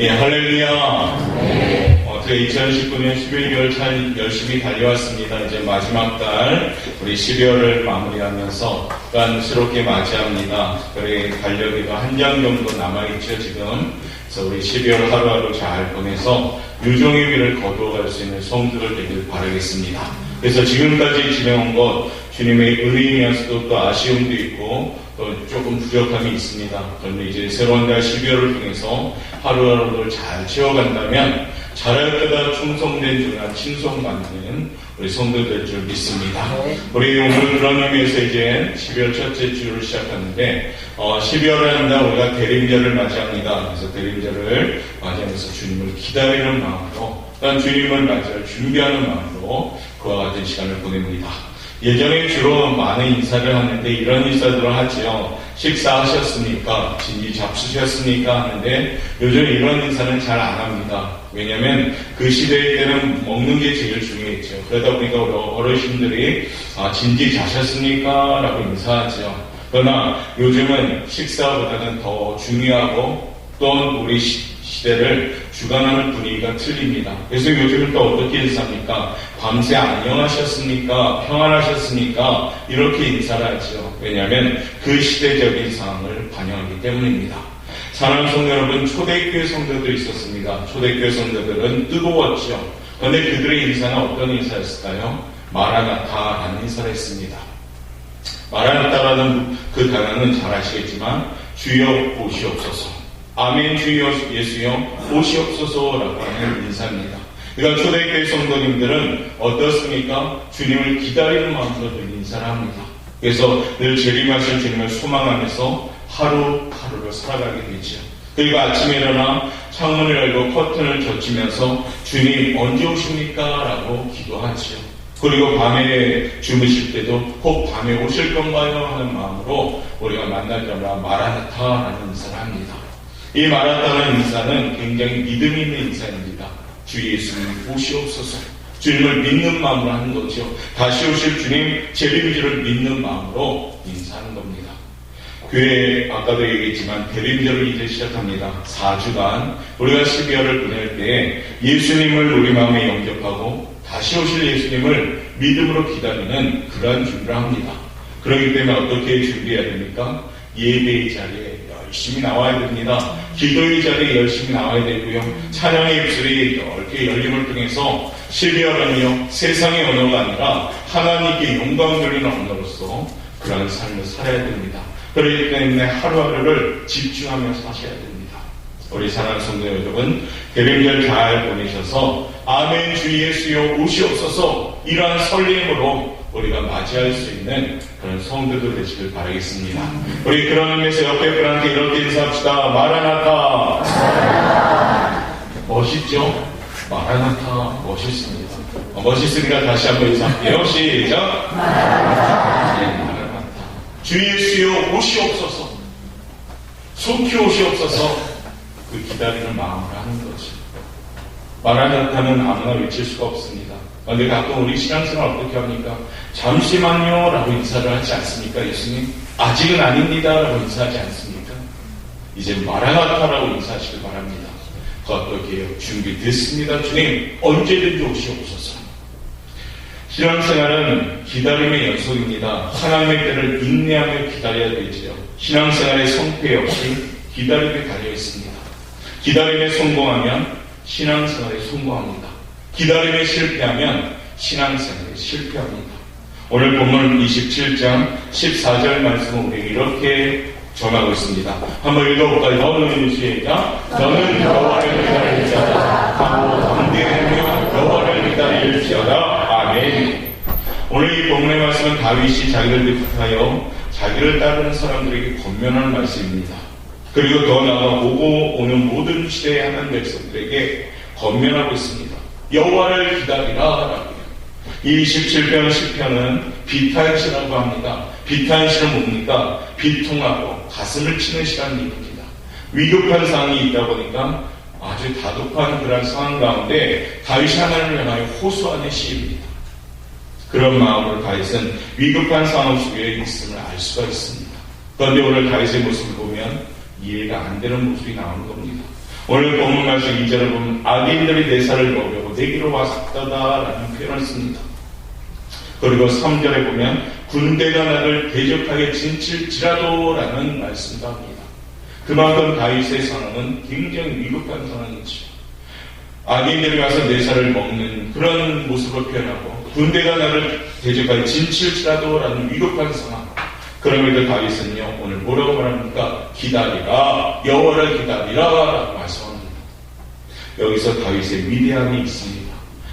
예, 할렐루야. 2019년 11개월 잘 열심히 달려왔습니다. 이제 마지막 달 우리 12월을 마무리하면서 깐스럽게 맞이합니다. 그래 달력에도 한 장 정도 남아있죠 지금. 그래서 우리 12월 하루하루 잘 보내서 유종의 비를 거두어갈 수 있는 성도들 되길 바라겠습니다. 그래서 지금까지 지내온 것 주님의 은혜이면서도 또 아쉬움도 있고 또 조금 부족함이 있습니다. 그런데 이제 새로운 달 12월을 통해서 하루하루를 잘 채워간다면 잘할 때다 충성된 주나 칭송받는 우리 성도 될 줄 믿습니다. 우리 오늘 그런 의미에서 이제 12월 첫째 주를 시작하는데 12월을 한다 우리가 대림절을 맞이합니다. 그래서 대림절을 맞이하면서 주님을 기다리는 마음으로 또한 주님을 맞이할 준비하는 마음으로 그와 같은 시간을 보냅니다. 예전에 주로 많은 인사를 하는데 이런 인사들을 하지요. 식사하셨습니까? 진지 잡수셨습니까? 하는데 요즘 이런 인사는 잘 안 합니다. 왜냐하면 그 시대 때는 먹는 게 제일 중요했죠. 그러다 보니까 우리 어르신들이 진지 자셨습니까? 라고 인사하죠. 그러나 요즘은 식사보다는 더 중요하고 또 우리 시대를 주관하는 분위기가 틀립니다. 그래서 요즘은 또 어떻게 인사합니까? 밤새 안녕하셨습니까? 평안하셨습니까? 이렇게 인사를 하죠. 왜냐하면 그 시대적인 상황을 반영하기 때문입니다. 사랑하는 성도 여러분, 초대교회 성도도 있었습니다. 초대교회 성도들은 뜨거웠죠. 그런데 그들의 인사는 어떤 인사였을까요? 마라나타라는 인사를 했습니다. 마라나타라는 그 단어는 잘 아시겠지만 주여 오시옵소서, 아멘 주여 예수여 오시옵소서라고 하는 인사입니다. 그러니까 초대교회 성도님들은 어떻습니까? 주님을 기다리는 마음으로 늘 인사를 합니다. 그래서 늘 재림하실 주님을 소망하면서 하루하루를 살아가게 되죠. 그리고 아침에 일어나 창문을 열고 커튼을 젖히면서 주님 언제 오십니까? 라고 기도하죠. 그리고 밤에 주무실 때도 꼭 밤에 오실 건가요? 하는 마음으로 우리가 만날 때마다 마라나타라는 인사를 합니다. 이 마라나타라는 인사는 굉장히 믿음 있는 인사입니다. 주 예수님 오시옵소서, 주님을 믿는 마음으로 하는 거죠. 다시 오실 주님 재림절을 믿는 마음으로 인사하는 겁니다. 교회 아까도 얘기했지만 대림절을 이제 시작합니다. 4주간 우리가 12월을 보낼 때 예수님을 우리 마음에 영접하고 다시 오실 예수님을 믿음으로 기다리는 그러한 준비를 합니다. 그렇기 때문에 어떻게 준비해야 됩니까? 예배의 자리에 열심히 나와야 됩니다. 기도의 자리에 열심히 나와야 되고요. 찬양의 입술이 넓게 열림을 통해서 12월은요 세상의 언어가 아니라 하나님께 영광 돌리는 언어로서 그러한 삶을 살아야 됩니다. 그렇기 때문에 하루하루를 집중하면서 사셔야 됩니다. 우리 사랑하는 성도 여러분, 대림절 잘 보내셔서 아멘 주 예수여 오시옵소서 이러한 설렘으로 우리가 맞이할 수 있는 그런 성도들 되시길 바라겠습니다. 우리 그런 의미에서 옆에 분한테 이렇게 인사합시다. 마라나타. 멋있죠? 마라나타 멋있습니다. 멋있으니까 다시 한번 인사할게요. 시작. 마라나타. 주 예수여 오시옵소서, 속히 오시옵소서, 그 기다리는 마음으로 하는 거죠. 마라나타는 아무나 외칠 수가 없습니다. 그런데 가끔 우리 신앙생활 어떻게 합니까? 잠시만요 라고 인사를 하지 않습니까? 예수님 아직은 아닙니다 라고 인사하지 않습니까? 이제 마라나타라고 인사하시길 바랍니다. 그 어떻게 해요? 준비됐습니다. 주님 언제든지 오시옵소서. 신앙생활은 기다림의 연속입니다. 하나님의 때를 인내하며 기다려야 되지요. 신앙생활의 성패 역시 기다림에 달려있습니다. 기다림에 성공하면 신앙생활에 성공합니다. 기다림에 실패하면 신앙생활에 실패합니다. 오늘 본문 27장 14절 말씀은 우리에게 이렇게 전하고 있습니다. 한번 읽어볼까요? 너는 시작. 너는 여호와를 기다릴 자다 하고 담대하며 여호와를 기다릴지어다. 아멘. 오늘 이 본문의 말씀은 다윗이 자기를 대표하여 자기를 따르는 사람들에게 권면하는 말씀입니다. 그리고 더 나아가 오고 오는 모든 시대의 하나님 백성들에게 권면하고 있습니다. 여호와를 기다리라. 이 27편 10편은 비탄시라고 합니다. 비탄시는 뭡니까? 비통하고 가슴을 치는 시간입니다. 위급한 상황이 있다 보니까 아주 다독한 그런 상황 가운데 다윗이 하나님을 향하여 호소하는 시입니다. 그런 마음으로 다윗은 위급한 상황 속에 있음을 알 수가 있습니다. 그런데 오늘 다윗의 모습을 보면 이해가 안 되는 모습이 나오는 겁니다. 오늘 본문 말씀 2절을 보면 악인들이 내 살을 먹으려고 내게로 왔다라는 표현을 씁니다. 그리고 3절에 보면 군대가 나를 대적하게 진칠지라도라는 말씀도 합니다. 그만큼 다윗의 상황은 굉장히 위급한 상황이죠. 악인들이 와서 내 살을 먹는 그런 모습을 표현하고 군대가 나를 대적하게 진칠지라도라는 위급한 상황. 그럼에도 다윗은요 오늘 뭐라고 말합니까? 기다리라, 여호와를 기다리라 라고 말씀합니다. 여기서 다윗의 위대함이 있습니다.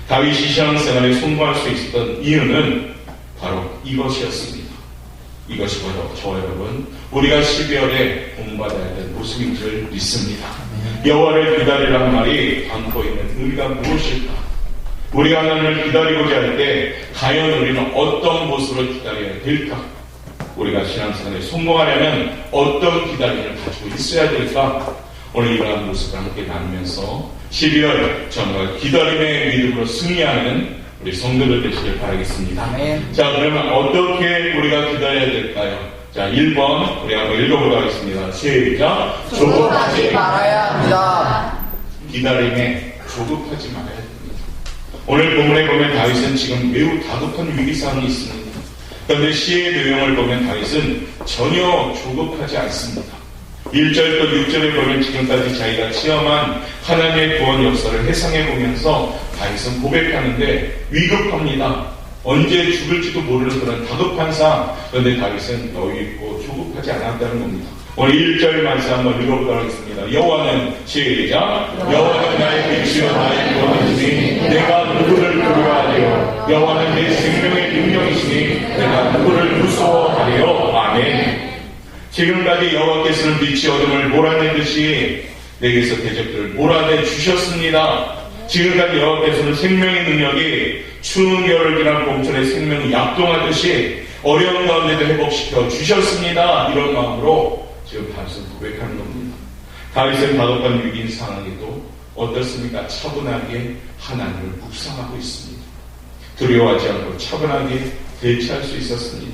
다윗이 신앙생활에 성공할 수 있었던 이유는 바로 이것이었습니다. 이것이 바로 저와 여러분 우리가 12월에 본받아야 될 모습인 줄 믿습니다. 여호와를 기다리라는 말이 담고 있는 의미가 무엇일까? 우리가 하나님을 기다리고자 할 때 과연 우리는 어떤 모습을 기다려야 될까? 우리가 신앙생활에 성공하려면 어떤 기다림을 가지고 있어야 될까? 오늘 이러한 모습을 함께 나누면서 12월 정말 기다림의 믿음으로 승리하는 우리 성도들 되시길 바라겠습니다. 아멘. 자, 그러면 어떻게 우리가 기다려야 될까요? 자, 1번 우리 한번 읽어보도록 하겠습니다. 시작. 조급하지 말아야 합니다. 기다림에 조급하지 말아야 됩니다. 오늘 본문에 보면 다윗은 지금 매우 다급한 위기상황이 있습니다. 그런데 시의 내용을 보면 다윗은 전혀 조급하지 않습니다. 1절부터 6절에 보면 지금까지 자기가 체험한 하나님의 구원 역사를 회상해 보면서 다윗은 고백하는데 위급합니다. 언제 죽을지도 모르는 그런 다급한 상황. 그런데 다윗은 여유 있고 조급하지 않았다는 겁니다. 오늘 1절 말씀 한번 읽어보도록 하겠습니다. 여호와는 시작. 여호와는 나의 빛이요 나의 구원이시니 내가 누구를 두려워하리요. 여호와는 내 생명의 능력이시니 내가 누구를 무서워하리요. 아멘. 지금까지 여호와께서는 빛이 어둠을 몰아내듯이 내게서 대적들을 몰아내 주셨습니다. 지금까지 여호와께서는 생명의 능력이 추운 겨울을 지난 봄철의 생명이 약동하듯이 어려운 가운데도 회복시켜 주셨습니다. 이런 마음으로 지금 다윗은 고백하는 겁니다. 다윗은 다급한 위기인 상황에도 어떻습니까? 차분하게 하나님을 묵상하고 있습니다. 두려워하지 않고 차분하게 대처할 수 있었습니다.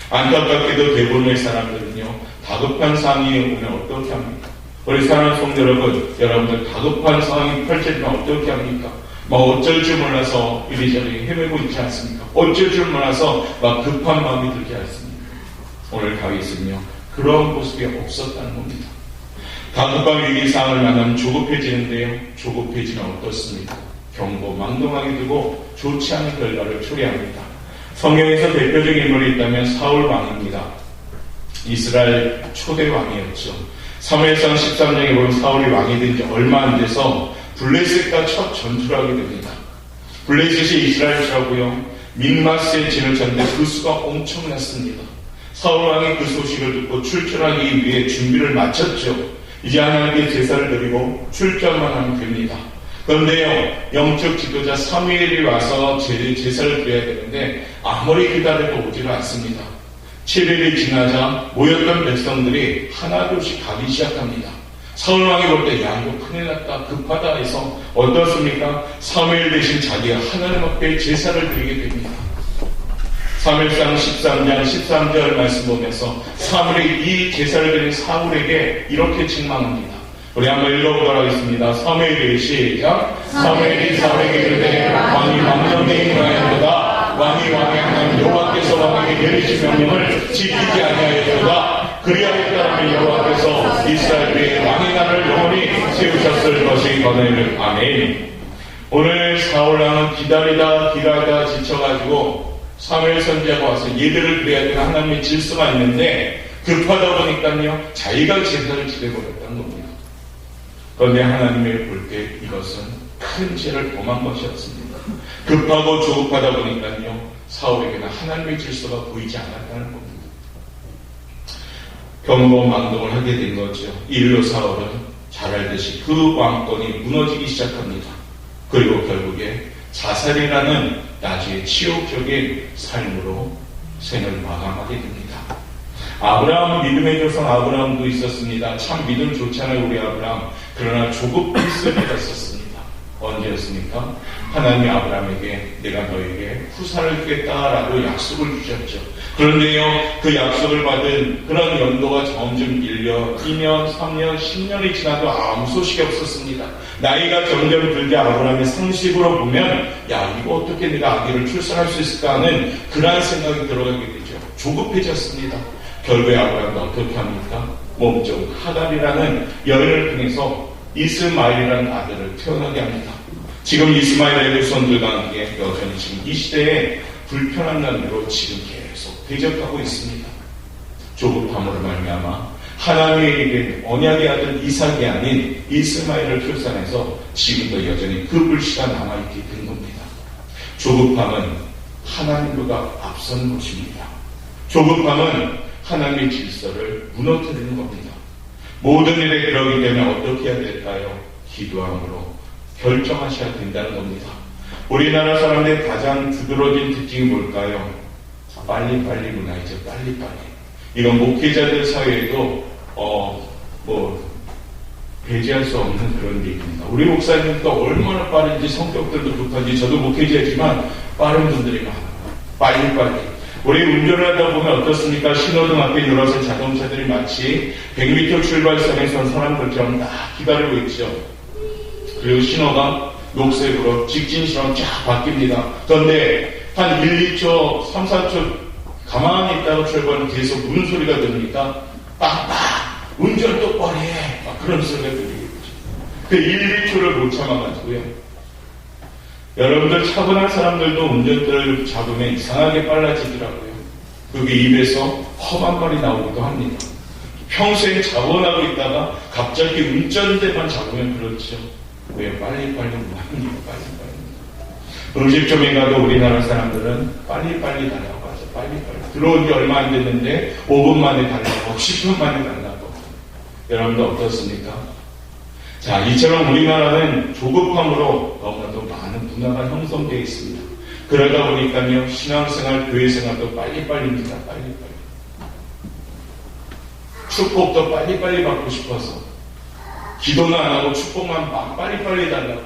안타깝게도 대부분의 사람들은요 다급한 상황이 오면 어떻게 합니까? 우리 사랑하는 성도 여러분, 여러분들 다급한 상황이 펼쳐지면 어떻게 합니까? 막 어쩔 줄 몰라서 이리저리 헤매고 있지 않습니까? 어쩔 줄 몰라서 막 급한 마음이 들지 않습니까? 오늘 다윗은요 그런 모습이 없었다는 겁니다. 다급한 위기 상황을 만나면 조급해지는데요, 조급해지면 어떻습니까? 경고망동하게 되고 좋지 않은 결과를 초래합니다. 성경에서 대표적인 인물이 있다면 사울 왕입니다. 이스라엘 초대 왕이었죠. 사무엘상 13장에 보면 사울이 왕이 된 지 얼마 안 돼서 블레셋과 첫 전투를 하게 됩니다. 블레셋이 이스라엘 처하고요. 민마스에 진을 쳤는데 그 수가 엄청났습니다. 사울 왕이 그 소식을 듣고 출전하기 위해 준비를 마쳤죠. 이제 하나님께 제사를 드리고 출전만 하면 됩니다. 그런데요, 영적 지도자 사무엘이 와서 제사를 드려야 되는데 아무리 기다려도 오지를 않습니다. 7일이 지나자 모였던 백성들이 하나둘씩 가기 시작합니다. 사울왕이 볼 때 야 이거 큰일 났다 급하다 해서 어떻습니까? 사무엘 대신 자기가 하나님 앞에 제사를 드리게 됩니다. 사무엘상 13장 13절 말씀 보면서 사무엘이 이 제사를 드린 사울에게 이렇게 책망합니다. 우리 한번 읽어보도록 하겠습니다. 사무엘이 시작. 사무엘이 사울에게 이르되 왕이 망령되이 행하였도다. 왕이 왕의 하나님 여호와께서 왕에게 내리신 명령을 지키지 아니하였도다. 그리하였다면 여호와께서 이스라엘 위에 왕의 나라를 영원히 세우셨을 것이 거느니라. 아멘. 오늘 사울왕은 기다리다 지쳐가지고 사무엘 선지자가 와서 예배를 드려야 되는 하나님의 질서가 있는데 급하다 보니까요 자기가 제사를 지내버렸다는 겁니다. 그런데 하나님이 볼 때 이것은 큰 죄를 범한 것이었습니다. 급하고 조급하다 보니까요 사울에게는 하나님의 질서가 보이지 않았다는 겁니다. 경고망동을 하게 된 거죠. 이일로 사울은 잘 알듯이 그 왕권이 무너지기 시작합니다. 그리고 결국에 자살이라는 나중에 치욕적인 삶으로 생을 마감하게 됩니다. 아브라함은 믿음의 조상 아브라함도 있었습니다. 참 믿음 좋잖아요 우리 아브라함. 그러나 조급했을 때가 있었습니다. 언제였습니까? 하나님이 아브라함에게 내가 너에게 후사를 주겠다라고 약속을 주셨죠. 그런데요, 그 약속을 받은 그런 연도가 점점 1년, 2년, 3년, 10년이 지나도 아무 소식이 없었습니다. 나이가 점점 들게 아브라함의 상식으로 보면 야, 이거 어떻게 내가 아기를 출산할 수 있을까 하는 그러한 생각이 들어가게 되죠. 조급해졌습니다. 결국에 아브라함도 어떻게 합니까? 몸종 하갈이라는 여인을 통해서 이스마엘이라는 아들을 태어나게 합니다. 지금 이스마엘의 후손들과 함께 여전히 지금 이 시대에 불편한 날로 지금 계속 대적하고 있습니다. 조급함으로 말미암아 하나님에게 언약의 아들 이삭이 아닌 이스마엘을 출산해서 지금도 여전히 그 불씨가 남아있게 된 겁니다. 조급함은 하나님보다 앞선 것입니다. 조급함은 하나님의 질서를 무너뜨리는 겁니다. 모든 일에 그러기 때문에 어떻게 해야 될까요? 기도함으로 결정하셔야 된다는 겁니다. 우리나라 사람들의 가장 두드러진 특징이 뭘까요? 빨리빨리 문화이죠. 빨리빨리. 이건 목회자들 사회에도 배제할 수 없는 그런 얘기입니다. 우리 목사님도 얼마나 빠른지 성격들도 급한지 저도 목회자지만 빠른 분들이 많아요. 빨리빨리. 우리 운전을 하다 보면 어떻습니까? 신호등 앞에 늘어선 자동차들이 마치 100m 출발선에 선 사람들처럼 딱 기다리고 있죠. 그리고 신호가 녹색으로 직진신호로 쫙 바뀝니다. 그런데 한 1, 2초, 3, 4초 가만히 있다가 출발은 계속 무슨 소리가 들으니까 빡빡 운전 똑바로 해 막 그런 소리가 들리겠죠. 그 1, 2초를 못 참아가지고요. 여러분들 차분한 사람들도 운전대를 잡으면 이상하게 빨라지더라고요. 그게 입에서 험한 말이 나오기도 합니다. 평소에 자원하고 있다가 갑자기 운전대만 잡으면 그렇죠. 왜 빨리빨리 문합니다. 빨리빨리. 음식점에 가도 우리나라 사람들은 빨리빨리 달라고 하죠. 빨리빨리. 들어온 지 얼마 안 됐는데 5분 만에 달라고 10분 만에 달라고. 여러분들 어떻습니까? 자, 이처럼 우리나라는 조급함으로 너무나도 많은 문화가 형성되어 있습니다. 그러다 보니까요, 신앙생활, 교회생활도 빨리빨리입니다. 빨리빨리. 축복도 빨리빨리 받고 싶어서 기도는 안 하고 축복만 막 빨리빨리 달라고.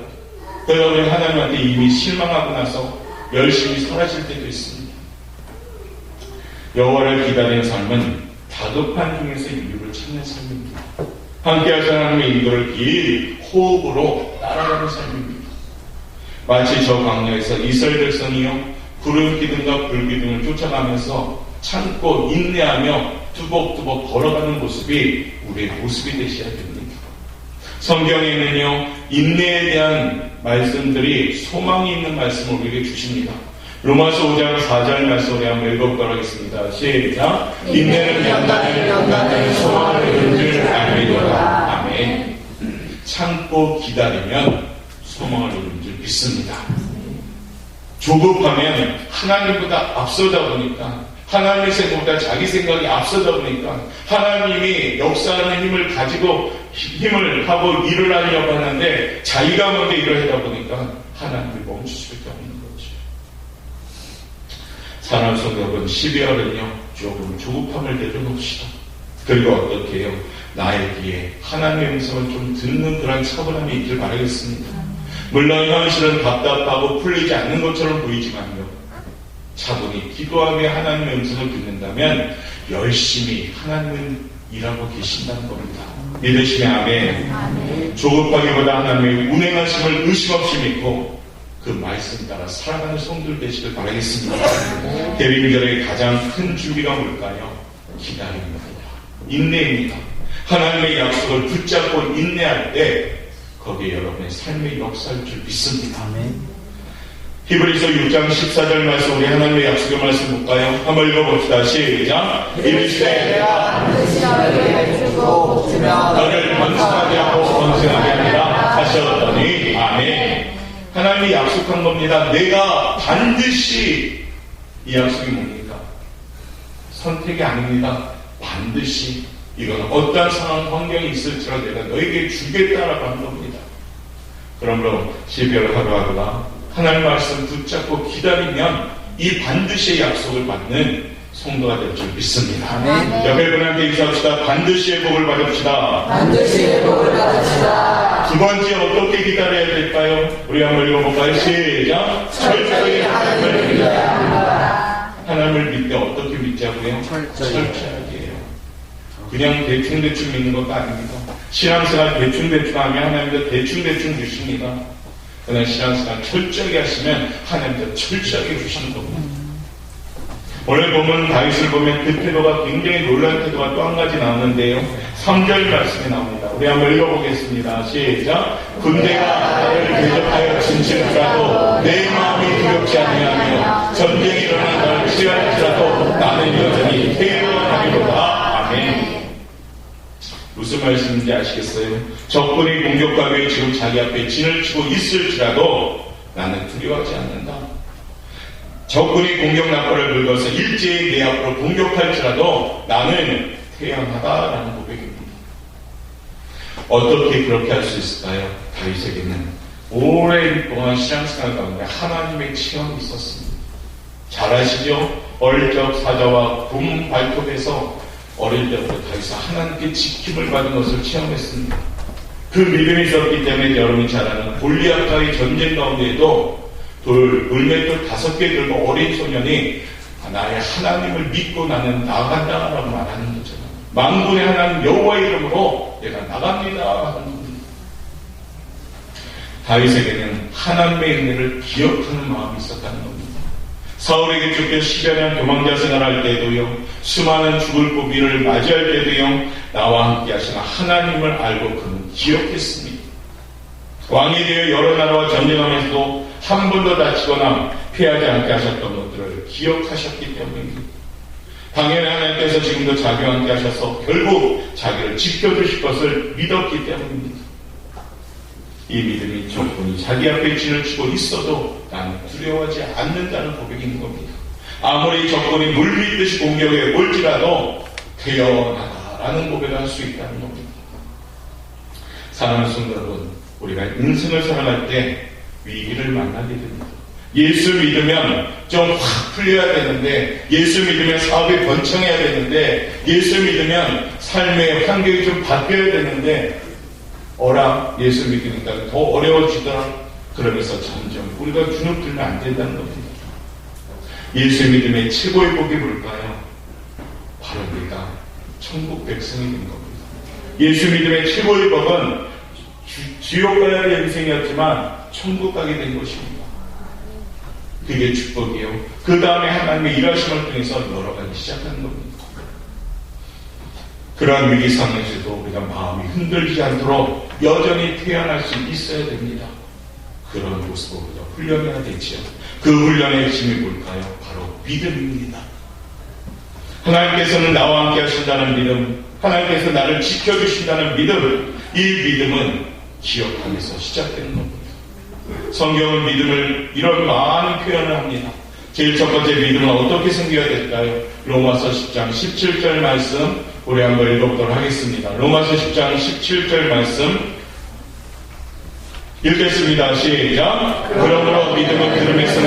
그러다 보니 하나님한테 이미 실망하고 나서 열심히 사라질 때도 있습니다. 여호와를 기다리는 삶은 다급한 중에서 이유를 찾는 삶입니다. 함께 하신 하나님의 인도를 길 호흡으로 따라가는 삶입니다. 마치 저 광야에서 이스라엘 백성이요 구름 기둥과 불 기둥을 쫓아가면서 참고 인내하며 뚜벅뚜벅 걸어가는 모습이 우리의 모습이 되셔야 됩니다. 성경에는요 인내에 대한 말씀들이 소망이 있는 말씀을 우리에게 주십니다. 로마서 5장 4절 말씀을 한번 읽어보도록 하겠습니다. 시작. 인내는 연단을 소망을 이룬 줄 알미도다. 아멘. 참고 기다리면 소망을 이룬 줄 믿습니다. 조급하면 하나님보다 앞서다 보니까 하나님의 생각보다 자기 생각이 앞서다 보니까 하나님이 역사하는 힘을 가지고 힘을 하고 일을 하려고 하는데 자기가 먼저 일을 하다 보니까 하나님이 멈출 수밖에 없는 거죠. 산업성격은 12월은요 조금 조급함을 내려놓읍시다. 그리고 어떻게 해요? 나의 귀에 하나님의 음성을 좀 듣는 그런 차분함이 있길 바라겠습니다. 물론 현실은 답답하고 풀리지 않는 것처럼 보이지만요 차분히 기도하며 하나님의 음성을 듣는다면 열심히 하나님은 일하고 계신다는 겁니다. 믿으시면 아멘. 조급하기보다 하나님의 운행하심을 의심 없이 믿고 그 말씀 따라 살아가는 성도들 되시길 바라겠습니다. 대림절의 가장 큰 준비가 뭘까요? 기다림입니다. 인내입니다. 하나님의 약속을 붙잡고 인내할 때 거기에 여러분의 삶의 역사일 줄 믿습니다. 히브리서 6장 14절 말씀 우리 하나님의 약속의 말씀 볼까요? 한번 읽어봅시다. 시작. 이르시되 내가 반드시 너에게 주고 주면 너를 번성하게 하고 번성하게 하리라 하셨더니 아멘. 하나님이 약속한 겁니다. 내가 반드시 이 약속이 뭡니까? 선택이 아닙니다. 반드시 이거는 어떠한 상황 환경이 있을지라도 내가 너에게 주겠다라고 한 겁니다. 그러므로 12월 하루하루가 하나님 말씀 붙잡고 기다리면 이 반드시의 약속을 받는 성도가 될 줄 믿습니다. 아멘. 옆에 분한테 인사합시다. 반드시의 복을 받읍시다. 반드시 복을 받읍시다. 두 번째 어떻게 기다려야 될까요? 우리 한번 읽어볼까요? 시작. 철저히 하나님을 믿어야 합니다. 하나님을 믿을 때 어떻게 믿자고요? 철저하게요. 그냥 대충대충 믿는 것도 아닙니다. 신앙생활 대충대충 하면 하나님도 대충대충 주십니다. 그러나 신앙생활 철저하게 하시면 하나님도 철저하게 주시는 겁니다. 오늘 보면 다윗을 보면 그 태도가 굉장히 놀라운 태도가 또 한 가지 나오는데요. 3절 말씀이 나옵니다. 우리 한번 읽어보겠습니다. 시작. 군대가 나를 대적하여 진칠지라도 내 마음이 두렵지 아니하며 전쟁이 일어나 나를 치할지라도 나는 여전히 태어나리로다. 아멘. 무슨 말씀인지 아시겠어요? 적군이 공격하기 위해 지금 자기 앞에 진을 치고 있을지라도 나는 두려워하지 않는다. 적군이 공격 나팔을 불어서 일제히 내 앞으로 공격할지라도 나는 태양하다라는 고백입니다. 어떻게 그렇게 할 수 있을까요? 다윗에게는 오랜 동안 신앙생활 가운데 하나님의 체험이 있었습니다. 잘 아시죠? 어릴 적 사자와 곰 발톱에서 어릴 때부터 다윗은 하나님께 지킴을 받은 것을 체험했습니다. 그 믿음이 있었기 때문에 여러분이 잘 아는 골리앗과의 전쟁 가운데에도 물맷돌 5개 들고 어린 소년이 나의 하나님을 믿고 나는 나간다라고 말하는 거죠. 만군의 하나님 여호와의 이름으로 내가 나갑니다 하는 겁니다. 다윗에게는 하나님의 은혜를 기억하는 마음이 있었다는 겁니다. 사울에게 쫓겨 10여 년 도망자 생활할 때도요, 수많은 죽을 고비를 맞이할 때도요, 나와 함께 하시는 하나님을 알고 그는 기억했습니다. 왕이 되어 여러 나라와 전쟁하면서도 한 번도 다치거나 피하지 않게 하셨던 것들을 기억하셨기 때문입니다. 당연히 하나님께서 지금도 자기와 함께 하셔서 결국 자기를 지켜주실 것을 믿었기 때문입니다. 이 믿음이 적군이 자기 앞에 진을 치고 있어도 나는 두려워하지 않는다는 고백이 있는 겁니다. 아무리 적군이 물밀듯이 공격해 올지라도 태어나다라는 고백을 할 수 있다는 겁니다. 사랑하는 성도 여러분, 우리가 인생을 살아갈 때 위기를 만나게 됩니다. 예수 믿으면 좀 확 풀려야 되는데, 예수 믿으면 사업이 번창해야 되는데, 예수 믿으면 삶의 환경이 좀 바뀌어야 되는데, 예수 믿으니까 더 어려워지더라. 그러면서 점점 우리가 주눅들면 안 된다는 겁니다. 예수 믿음의 최고의 복이 뭘까요? 바로 우리가 천국 백성이 된 겁니다. 예수 믿음의 최고의 복은 지옥 가야 할 인생이었지만 천국 가게 된 것입니다. 그게 축복이요. 그 다음에 하나님의 일하심을 통해서 열어가기 시작하는 겁니다. 그러한 위기 상황에서도 우리가 마음이 흔들리지 않도록 여전히 태어날 수 있어야 됩니다. 그런 모습으로 우리가 훈련해야 되지요. 그 훈련의 핵심이 뭘까요? 바로 믿음입니다. 하나님께서는 나와 함께 하신다는 믿음, 하나님께서 나를 지켜주신다는 믿음, 이 믿음은 기억하면서 시작되는 겁니다. 성경은 믿음을 이런 많은 표현을 합니다. 제일 첫 번째 믿음은 어떻게 생겨야 될까요? 로마서 10장 17절 말씀 우리 한번 읽어보도록 하겠습니다. 로마서 10장 17절 말씀 읽겠습니다. 시작. 그러므로 믿음은 들음에서